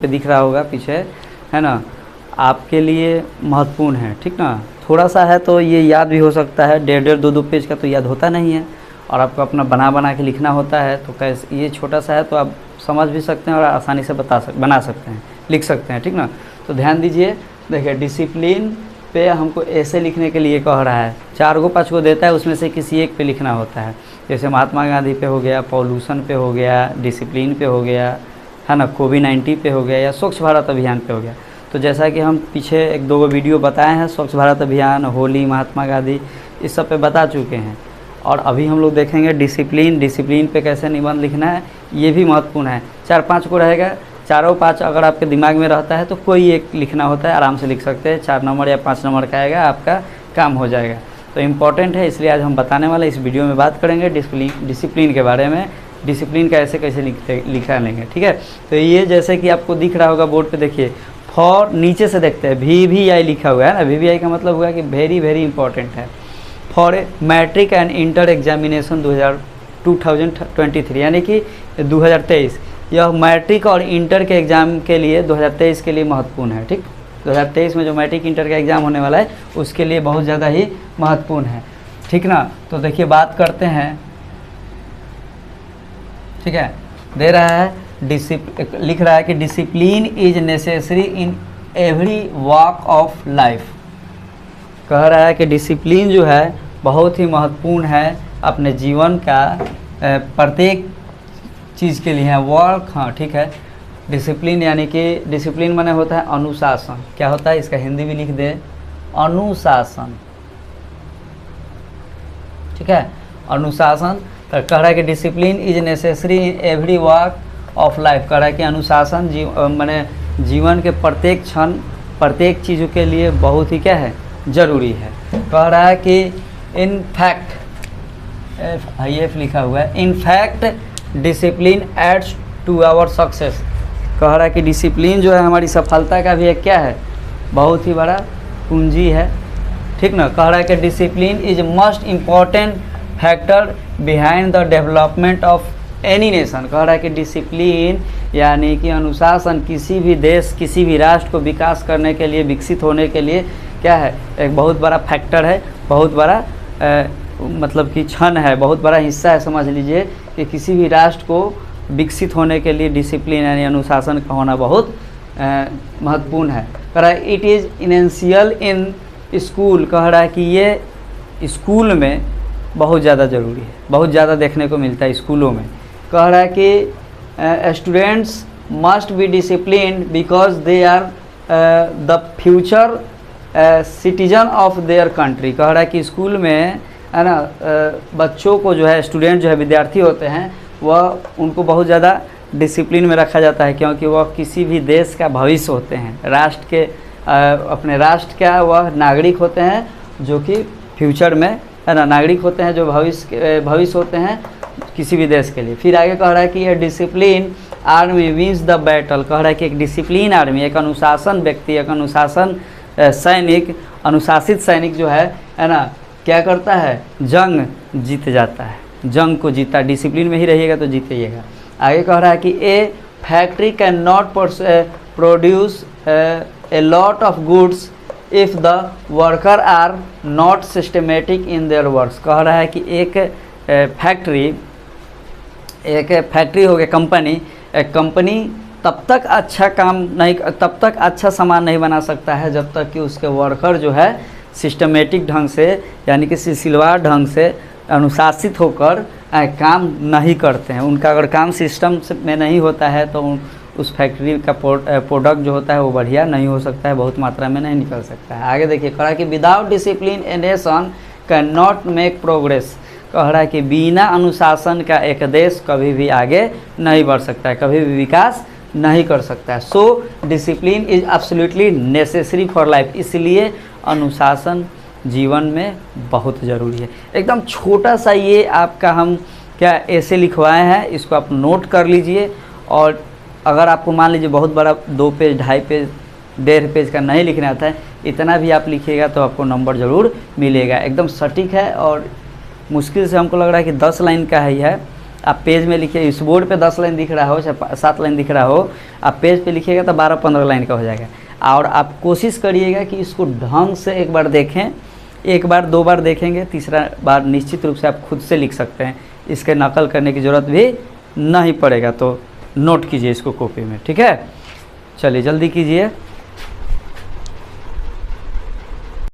पे दिख रहा होगा पीछे, है ना, आपके लिए महत्वपूर्ण है। ठीक ना, थोड़ा सा है तो ये याद भी हो सकता है, 1.5-2 पेज का तो याद होता नहीं है, और आपको अपना बना के लिखना होता है। तो कैसे ये छोटा सा है तो आप समझ भी सकते हैं और आसानी से बना सकते हैं, लिख सकते हैं। ठीक ना, तो ध्यान दीजिए, देखिए डिसिप्लिन पे हमको ऐसे लिखने के लिए कह रहा है, 4 को 5 को देता है, उसमें से किसी एक पे लिखना होता है। जैसे महात्मा गांधी पे हो गया, पॉल्यूशन पे हो गया, डिसिप्लिन पे हो गया, है ना, कोविड-19 पे हो गया, या स्वच्छ भारत अभियान पे हो गया। तो जैसा कि हम पीछे 1-2 वीडियो बताए हैं, स्वच्छ भारत अभियान, होली, महात्मा गांधी, इस सब पे बता चुके हैं। और अभी हम लोग देखेंगे डिसिप्लिन पे कैसे निबंध लिखना है, ये भी महत्वपूर्ण है। 4-5 को रहेगा, 4-5 अगर आपके दिमाग में रहता है तो कोई एक लिखना होता है, आराम से लिख सकते हैं। 4 नंबर या 5 नंबर का आएगा, आपका काम हो जाएगा। तो इम्पॉर्टेंट है, इसलिए आज हम बताने वाले इस वीडियो में बात करेंगे डिसिप्लिन के बारे में, डिसिप्लिन कैसे लिखा लेंगे। ठीक है, तो ये जैसे कि आपको दिख रहा होगा बोर्ड पे, देखिए फॉर, नीचे से देखते हैं VVI लिखा हुआ है ना। VVI का मतलब हुआ कि वेरी वेरी इंपॉर्टेंट है। For matric and inter examination 2023, यानी कि 2023, यह मैट्रिक और इंटर के एग्ज़ाम के लिए 2023 के लिए महत्वपूर्ण है। ठीक, 2023 में जो मैट्रिक इंटर का एग्ज़ाम होने वाला है उसके लिए बहुत ज़्यादा ही महत्वपूर्ण है। ठीक ना, तो देखिए बात करते हैं। ठीक है, दे रहा है लिख रहा है कि discipline is necessary in every walk of life. कह रहा है कि डिसिप्लिन जो है बहुत ही महत्वपूर्ण है अपने जीवन का प्रत्येक चीज़ के लिए है। वर्क, हाँ ठीक है, डिसिप्लिन यानी कि डिसिप्लिन माने होता है अनुशासन। क्या होता है, इसका हिंदी भी लिख दे, अनुशासन। ठीक है, अनुशासन। तो कह रहा है कि discipline is necessary in every walk of life. कह रहा है कि अनुशासन माने जीवन के प्रत्येक क्षण, प्रत्येक चीज़ों के लिए बहुत ही क्या है, ज़रूरी है। कह रहा है कि इन फैक्ट, एफ लिखा हुआ है, in fact discipline aids to our success. कह रहा है कि डिसिप्लिन जो है हमारी सफलता का भी एक क्या है, बहुत ही बड़ा पूंजी है। ठीक ना, कह रहा है कि discipline is most important factor behind the development of any nation. कह रहा है कि डिसिप्लिन यानी कि अनुशासन किसी भी देश, किसी भी राष्ट्र को विकास करने के लिए, विकसित होने के लिए क्या है, एक बहुत बड़ा फैक्टर है, बहुत बड़ा मतलब कि क्षण है, बहुत बड़ा हिस्सा है। समझ लीजिए कि किसी भी राष्ट्र को विकसित होने के लिए डिसिप्लिन यानी अनुशासन का होना बहुत महत्वपूर्ण है। कह रहा है इट इज़ इनेंशियल इन स्कूल। कह रहा है कि ये स्कूल में बहुत ज़्यादा ज़रूरी है, बहुत ज़्यादा देखने को मिलता है स्कूलों में। कह रहा है कि students must be disciplined because they are the future citizen of their country. कह रहा है कि स्कूल में, है ना, बच्चों को जो है, स्टूडेंट जो है, विद्यार्थी होते हैं, वह उनको बहुत ज़्यादा डिसिप्लिन में रखा जाता है, क्योंकि वह किसी भी देश का भविष्य होते हैं, राष्ट्र के अपने राष्ट्र का वह नागरिक होते हैं, जो कि फ्यूचर में, है ना, नागरिक होते हैं जो भविष्य होते हैं किसी भी देश के लिए। फिर आगे कह रहा है कि यह discipline army wins the battle. कह रहा है कि एक डिसिप्लिन आर्मी, एक अनुशासन व्यक्ति, एक अनुशासन सैनिक, अनुशासित सैनिक जो है ना, क्या करता है, जंग जीत जाता है, जंग को जीता। डिसिप्लिन में ही रहिएगा तो जीतिएगा। आगे कह रहा है कि a factory can not produce a lot of goods if the worker are not systematic in their works. कह रहा है कि एक फैक्ट्री हो गया, कंपनी, एक कंपनी तब तक अच्छा काम नहीं, तब तक अच्छा सामान नहीं बना सकता है जब तक कि उसके वर्कर जो है सिस्टमेटिक ढंग से, यानी कि सिलसिलेवार ढंग से, अनुशासित होकर काम नहीं करते हैं। उनका अगर काम सिस्टम में नहीं होता है तो उस फैक्ट्री का प्रोडक्ट जो होता है वो बढ़िया नहीं हो सकता है, बहुत मात्रा में नहीं निकल सकता है। आगे देखिए, कह रहा है कि without discipline a nation can not make progress. कह रहा है कि बिना अनुशासन का एक देश कभी भी आगे नहीं बढ़ सकता है, कभी भी विकास नहीं कर सकता है। So discipline is absolutely necessary for life. इसलिए अनुशासन जीवन में बहुत ज़रूरी है। एकदम छोटा सा ये आपका हम क्या ऐसे लिखवाए हैं, इसको आप नोट कर लीजिए। और अगर आपको मान लीजिए बहुत बड़ा 2 पेज, 2.5 पेज, 1.5 पेज का नहीं लिखना आता है, इतना भी आप लिखिएगा तो आपको नंबर ज़रूर मिलेगा। एकदम सटीक है और मुश्किल से हमको लग रहा है कि 10 लाइन का ही है, आप पेज में लिखिए, इस बोर्ड पे 10 लाइन दिख रहा हो चाहे 7 लाइन दिख रहा हो, आप पेज पे लिखिएगा तो 12-15 लाइन का हो जाएगा। और आप कोशिश करिएगा कि इसको ढंग से एक बार देखें, एक बार 2 बार देखेंगे, तीसरा बार निश्चित रूप से आप खुद से लिख सकते हैं, इसके नकल करने की ज़रूरत भी नहीं पड़ेगा। तो नोट कीजिए इसको कॉपी में, ठीक है। चलिए जल्दी कीजिए।